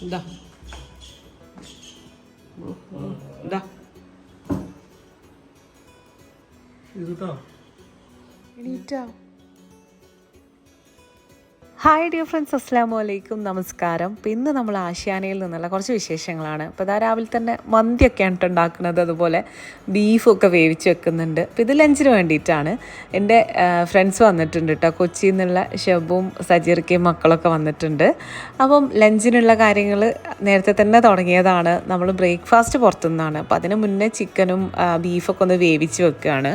ഇതാ ഇതാ എണീറ്റാ. Hi dear friends, അസ്സലാമു അലൈക്കും, നമസ്കാരം. അപ്പോൾ ഇന്ന് നമ്മൾ ആശാനയിൽ നിന്നുള്ള കുറച്ച് വിശേഷങ്ങളാണ്. അപ്പോൾ ഇതാ രാവിലെ തന്നെ മന്തിയൊക്കെയാണ് ഉണ്ടാക്കുന്നത്, അതുപോലെ ബീഫൊക്കെ വേവിച്ച് വെക്കുന്നുണ്ട്. അപ്പോൾ ഇത് ലഞ്ചിന് വേണ്ടിയിട്ടാണ്. എൻ്റെ ഫ്രണ്ട്സ് വന്നിട്ടുണ്ട് കേട്ടോ, കൊച്ചിയിൽ നിന്നുള്ള ഷെബും സജീർക്കയും മക്കളൊക്കെ വന്നിട്ടുണ്ട്. അപ്പം ലഞ്ചിനുള്ള കാര്യങ്ങൾ നേരത്തെ തന്നെ തുടങ്ങിയതാണ്. നമ്മൾ ബ്രേക്ക്ഫാസ്റ്റ് പുറത്തുനിന്നാണ്. അപ്പോൾ അതിന് മുന്നേ ചിക്കനും ബീഫൊക്കെ ഒന്ന് വേവിച്ച് വെക്കുകയാണ്.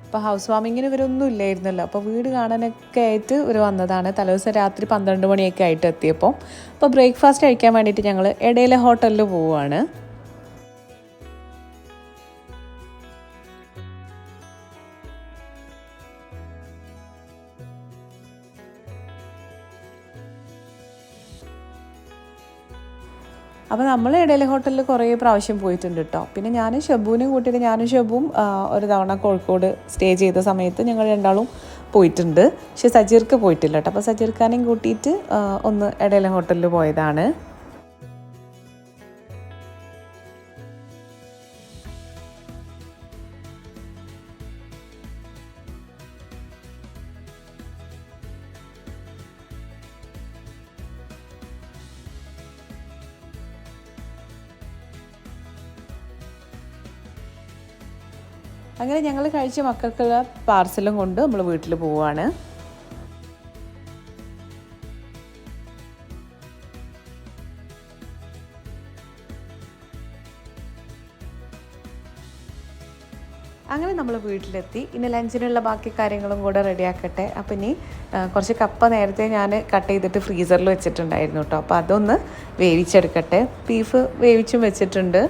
അപ്പോൾ ഹൗസ് വാമിങ്ങിന് ഇവരൊന്നും ഇല്ലായിരുന്നല്ലോ, അപ്പോൾ വീട് കാണാനൊക്കെ ആയിട്ട് ഇവർ വന്നതാണ്. തലേദിവസം രാത്രി 12 മണിയൊക്കെ ആയിട്ട് എത്തിയപ്പോൾ. അപ്പോൾ ബ്രേക്ക്ഫാസ്റ്റ് കഴിക്കാൻ വേണ്ടിയിട്ട് ഞങ്ങൾ ഇടയിലെ ഹോട്ടലിൽ പോവുകയാണ്. അപ്പോൾ നമ്മൾ ഇടയിലെ ഹോട്ടലിൽ കുറേ പ്രാവശ്യം പോയിട്ടുണ്ട് കേട്ടോ. പിന്നെ ഞാനും ഷെബുവിനും കൂട്ടിയിട്ട് ഞാനും ഷെബുവും ഒരു തവണ കോഴിക്കോട് സ്റ്റേ ചെയ്ത സമയത്ത് ഞങ്ങൾ രണ്ടാളും പോയിട്ടുണ്ട്. പക്ഷേ സജീർക്ക് പോയിട്ടില്ല കേട്ടോ. അപ്പോൾ സജീർക്കാനെയും കൂട്ടിയിട്ട് ഒന്ന് ഇടയിലെ ഹോട്ടലിൽ പോയതാണ്. അങ്ങനെ ഞങ്ങൾ കഴിച്ച മക്കൾക്കുള്ള പാർസലും കൊണ്ട് നമ്മൾ വീട്ടിൽ പോവുകയാണ്. അങ്ങനെ നമ്മൾ വീട്ടിലെത്തി. ഇനി ലഞ്ചിനുള്ള ബാക്കി കാര്യങ്ങളും കൂടെ റെഡിയാക്കട്ടെ. അപ്പം ഇനി കുറച്ച് കപ്പ നേരത്തെ ഞാൻ കട്ട് ചെയ്തിട്ട് ഫ്രീസറിൽ വെച്ചിട്ടുണ്ടായിരുന്നു കേട്ടോ. അപ്പോൾ അതൊന്ന് വേവിച്ചെടുക്കട്ടെ. ബീഫ് വേവിച്ചും വെച്ചിട്ടുണ്ട്.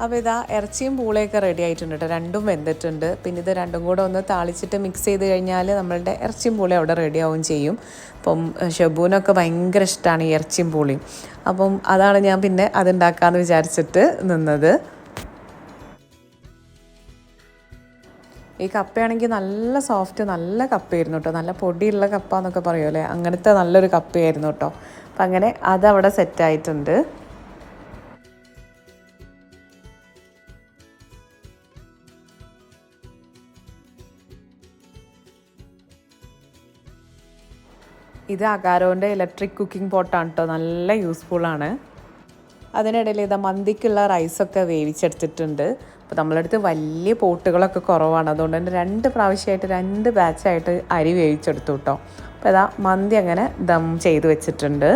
അപ്പോൾ ഇതാ ഇറച്ചിയും പൂളയൊക്കെ റെഡി ആയിട്ടുണ്ട് കേട്ടോ. രണ്ടും വെന്തിട്ടുണ്ട്. പിന്നെ ഇത് രണ്ടും കൂടെ ഒന്ന് താളിച്ചിട്ട് മിക്സ് ചെയ്ത് കഴിഞ്ഞാൽ നമ്മളുടെ ഇറച്ചിയും പൂളയും അവിടെ റെഡി ആവുകയും ചെയ്യും. അപ്പം ഷെബുവിനൊക്കെ ഭയങ്കര ഇഷ്ടമാണ് ഈ ഇറച്ചിയും പൂളിയും. അപ്പം അതാണ് ഞാൻ പിന്നെ അതുണ്ടാക്കാമെന്ന് വിചാരിച്ചിട്ട് നിന്നത്. ഈ കപ്പയാണെങ്കിൽ നല്ല സോഫ്റ്റ്, നല്ല കപ്പയായിരുന്നു കേട്ടോ. നല്ല പൊടിയുള്ള കപ്പ എന്നൊക്കെ പറയുമല്ലേ, അങ്ങനത്തെ നല്ലൊരു കപ്പയായിരുന്നു കേട്ടോ. അപ്പം അങ്ങനെ അതവിടെ സെറ്റായിട്ടുണ്ട്. ഇത് അഗാരോൻ്റെ ഇലക്ട്രിക് കുക്കിംഗ് പോട്ടാണ് കേട്ടോ, നല്ല യൂസ്ഫുള്ളാണ്. അതിനിടയിൽ ഇതാ മന്തിക്കുള്ള റൈസൊക്കെ വേവിച്ചെടുത്തിട്ടുണ്ട്. അപ്പോൾ നമ്മളടുത്ത് വലിയ പോട്ടുകളൊക്കെ കുറവാണ്, അതുകൊണ്ട് തന്നെ 2 പ്രാവശ്യമായിട്ട് 2 ബാച്ചായിട്ട് അരി വേവിച്ചെടുത്തു കേട്ടോ. അപ്പോൾ ഇതാ മന്തി അങ്ങനെ ദം ചെയ്ത് വെച്ചിട്ടുണ്ട്.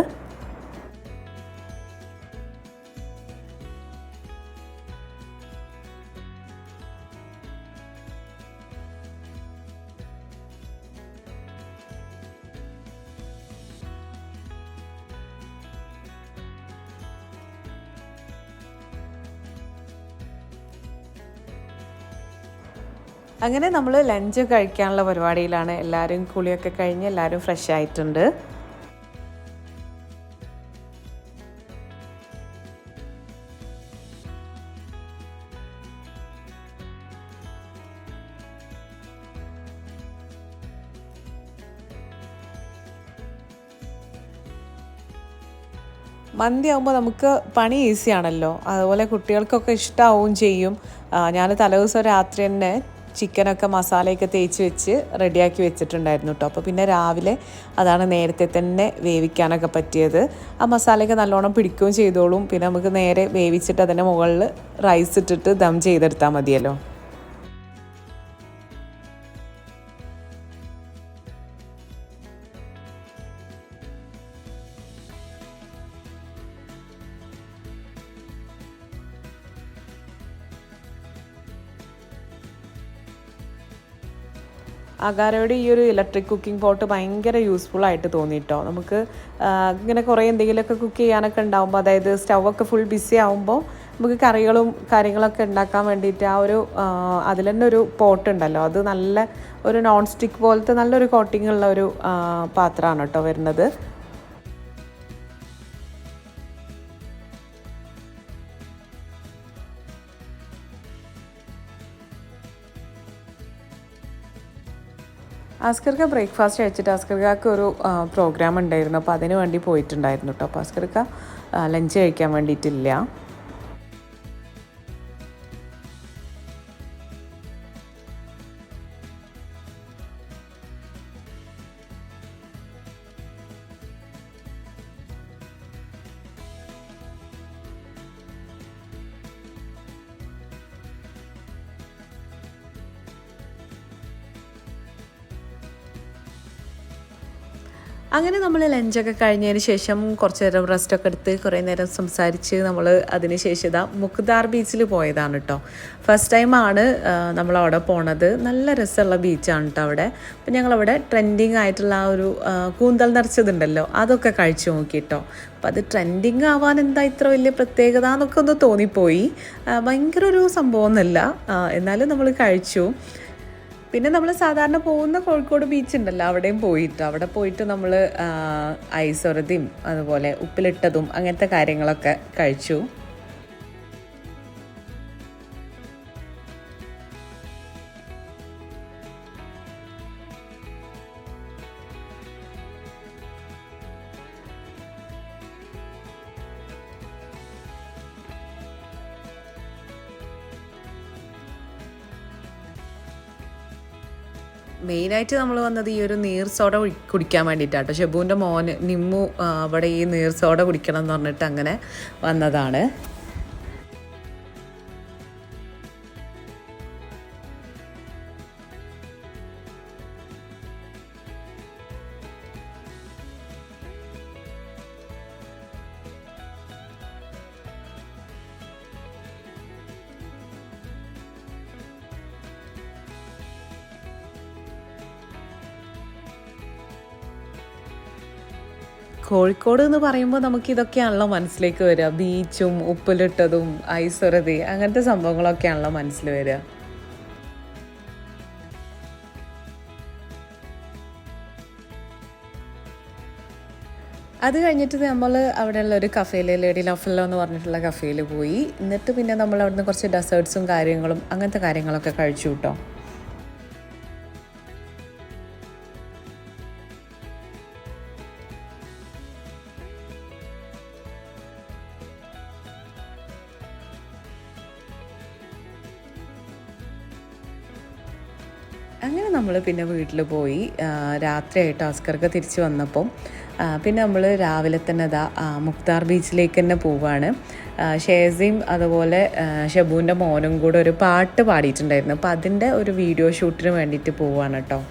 അങ്ങനെ നമ്മൾ ലഞ്ച് കഴിക്കാനുള്ള പരിപാടിയിലാണ്. എല്ലാവരും കുളിയൊക്കെ കഴിഞ്ഞ് എല്ലാവരും ഫ്രഷ് ആയിട്ടുണ്ട്. മന്തി ആകുമ്പോൾ നമുക്ക് പണി ഈസിയാണല്ലോ, അതുപോലെ കുട്ടികൾക്കൊക്കെ ഇഷ്ടമാവുകയും ചെയ്യും. ഞാൻ തലേദിവസം രാത്രി തന്നെ ചിക്കനൊക്കെ മസാലയൊക്കെ തേച്ച് വെച്ച് റെഡിയാക്കി വെച്ചിട്ടുണ്ടായിരുന്നു കേട്ടോ. അപ്പോൾ പിന്നെ രാവിലെ അതാണ് നേരത്തെ തന്നെ വേവിക്കാനൊക്കെ പറ്റിയത്. ആ മസാലയൊക്കെ നല്ലോണം പിടിക്കുകയും ചെയ്തോളും. പിന്നെ നമുക്ക് നേരെ വേവിച്ചിട്ട് അതിൻ്റെ മുകളിൽ റൈസ് ഇട്ടിട്ട് ദം ചെയ്തെടുത്താൽ മതിയല്ലോ. അഗാരോയുടെ ഈ ഒരു ഇലക്ട്രിക് കുക്കിംഗ് പോട്ട് ഭയങ്കര യൂസ്ഫുള്ളായിട്ട് തോന്നിയിട്ടോ. നമുക്ക് ഇങ്ങനെ കുറേ എന്തെങ്കിലുമൊക്കെ കുക്ക് ചെയ്യാനൊക്കെ ഉണ്ടാകുമ്പോൾ, അതായത് സ്റ്റൗവൊക്കെ ഫുൾ ബിസി ആകുമ്പോൾ നമുക്ക് കറികളും കാര്യങ്ങളൊക്കെ ഉണ്ടാക്കാൻ വേണ്ടിയിട്ട് ആ ഒരു അതിൽ തന്നെ ഒരു പോട്ട് ഉണ്ടല്ലോ, അത് നല്ല ഒരു നോൺ സ്റ്റിക്ക് പോലത്തെ നല്ലൊരു കോട്ടിംഗ് ഉള്ള ഒരു പാത്രമാണ് കേട്ടോ വരുന്നത്. ആസ്കർക്ക് ബ്രേക്ക്ഫാസ്റ്റ് കഴിച്ചിട്ട് ആസ്കർക്ക് ഒരു പ്രോഗ്രാം ഉണ്ടായിരുന്നു, അപ്പോൾ അതിന് വേണ്ടി പോയിട്ടുണ്ടായിരുന്നു കേട്ടോ. അപ്പോൾ ആസ്കർക്ക് ലഞ്ച് കഴിക്കാൻ വേണ്ടിയിട്ടില്ല. അങ്ങനെ നമ്മൾ ലഞ്ചൊക്കെ കഴിഞ്ഞതിന് ശേഷം കുറച്ച് നേരം റെസ്റ്റൊക്കെ എടുത്ത് കുറേ നേരം സംസാരിച്ച് നമ്മൾ അതിന് ശേഷം മുക്താർ ബീച്ചിൽ പോയതാണ് കേട്ടോ. ഫസ്റ്റ് ടൈമാണ് നമ്മളവിടെ പോണത്. നല്ല രസമുള്ള ബീച്ചാണ് കേട്ടോ അവിടെ. അപ്പം ഞങ്ങളവിടെ ട്രെൻഡിങ് ആയിട്ടുള്ള ആ ഒരു കൂന്തൽ നിറച്ചതുണ്ടല്ലോ, അതൊക്കെ കഴിച്ചു നോക്കി കേട്ടോ. അപ്പം അത് ട്രെൻഡിങ് ആവാൻ എന്താ ഇത്ര വലിയ പ്രത്യേകത എന്നൊക്കെ ഒന്ന് തോന്നിപ്പോയി. ഭയങ്കര ഒരു സംഭവമൊന്നുമല്ല, എന്നാലും നമ്മൾ കഴിച്ചു. പിന്നെ നമ്മൾ സാധാരണ പോകുന്ന കോഴിക്കോട് ബീച്ച് ഉണ്ടല്ലോ, അവിടെയും അവിടെ പോയിട്ട് നമ്മൾ ഐസൊരതിയും അതുപോലെ ഉപ്പിലിട്ടതും അങ്ങനത്തെ കാര്യങ്ങളൊക്കെ കഴിച്ചു. മെയിനായിട്ട് നമ്മൾ വന്നത് ഈ ഒരു നീർ സോഡ കുടിക്കാൻ വേണ്ടിയിട്ടാട്ടോ. ഷെബുവിൻ്റെ മോന് നിമ്മു അവിടെ ഈ നീർ സോഡ കുടിക്കണം എന്ന് പറഞ്ഞിട്ട് അങ്ങനെ വന്നതാണ്. കോഴിക്കോട് എന്ന് പറയുമ്പോൾ നമുക്ക് ഇതൊക്കെയാണല്ലോ മനസ്സിലേക്ക് വരിക. ബീച്ചും ഉപ്പിലിട്ടതും ഐസൊരതി അങ്ങനത്തെ സംഭവങ്ങളൊക്കെയാണല്ലോ മനസ്സിൽ വരിക. അത് കഴിഞ്ഞിട്ട് നമ്മൾ അവിടെയുള്ള ഒരു കഫേയിൽ ലേഡി ലഫല്ലോ എന്ന് പറഞ്ഞിട്ടുള്ള കഫേയിൽ പോയി. എന്നിട്ട് പിന്നെ നമ്മൾ അവിടുന്ന് കുറച്ച് ഡെസേർട്ട്സും കാര്യങ്ങളും അങ്ങനത്തെ കാര്യങ്ങളൊക്കെ കഴിച്ചു കേട്ടോ. അങ്ങനെ നമ്മൾ പിന്നെ വീട്ടിൽ പോയി. രാത്രിയായിട്ട് ഓസ്കർക്ക് തിരിച്ച് വന്നപ്പം പിന്നെ നമ്മൾ രാവിലെ തന്നെ മുക്താർ ബീച്ചിലേക്ക് തന്നെ പോവുകയാണ്. ഷേസിയും അതുപോലെ ഷെബുവിൻ്റെ മോനും കൂടെ ഒരു പാട്ട് പാടിയിട്ടുണ്ടായിരുന്നു. അപ്പോൾ അതിൻ്റെ ഒരു വീഡിയോ ഷൂട്ടിന് വേണ്ടിയിട്ട് പോവുകയാണ് കേട്ടോ.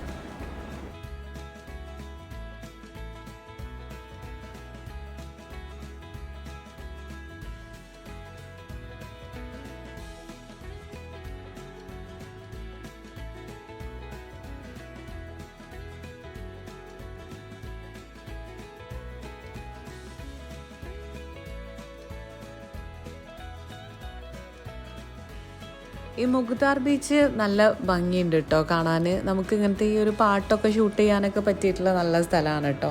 ഈ മുക്താർ ബീച്ച് നല്ല ഭംഗിയുണ്ട് കേട്ടോ കാണാൻ. നമുക്ക് ഇങ്ങനത്തെ ഈ ഒരു പാട്ടൊക്കെ ഷൂട്ട് ചെയ്യാനൊക്കെ പറ്റിയിട്ടുള്ള നല്ല സ്ഥലമാണ് കേട്ടോ.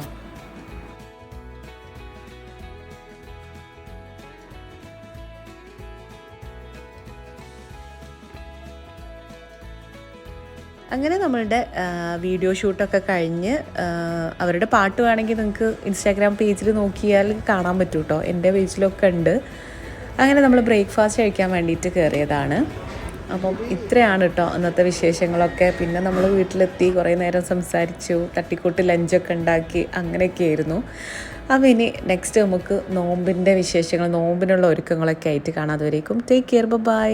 അങ്ങനെ നമ്മളുടെ വീഡിയോ ഷൂട്ടൊക്കെ കഴിഞ്ഞ് അവരുടെ പാട്ട് വേണമെങ്കിൽ നിങ്ങൾക്ക് ഇൻസ്റ്റാഗ്രാം പേജിൽ നോക്കിയാൽ കാണാൻ പറ്റും കേട്ടോ. എൻ്റെ പേജിലൊക്കെ ഉണ്ട്. അങ്ങനെ നമ്മൾ ബ്രേക്ക്ഫാസ്റ്റ് കഴിക്കാൻ വേണ്ടിയിട്ട് കയറിയതാണ്. അപ്പം ഇത്രയാണ് കേട്ടോ അന്നത്തെ വിശേഷങ്ങളൊക്കെ. പിന്നെ നമ്മൾ വീട്ടിലെത്തി കുറേ നേരം സംസാരിച്ചു, തട്ടിക്കൂട്ട് ലഞ്ചൊക്കെ ഉണ്ടാക്കി, അങ്ങനെയൊക്കെ ആയിരുന്നു. അപ്പോൾ ഇനി നെക്സ്റ്റ് നമുക്ക് നോമ്പിൻ്റെ വിശേഷങ്ങൾ, നോമ്പിനുള്ള ഒരുക്കങ്ങളൊക്കെ ആയിട്ട് കാണാതെ വരേക്കും. Take care, by.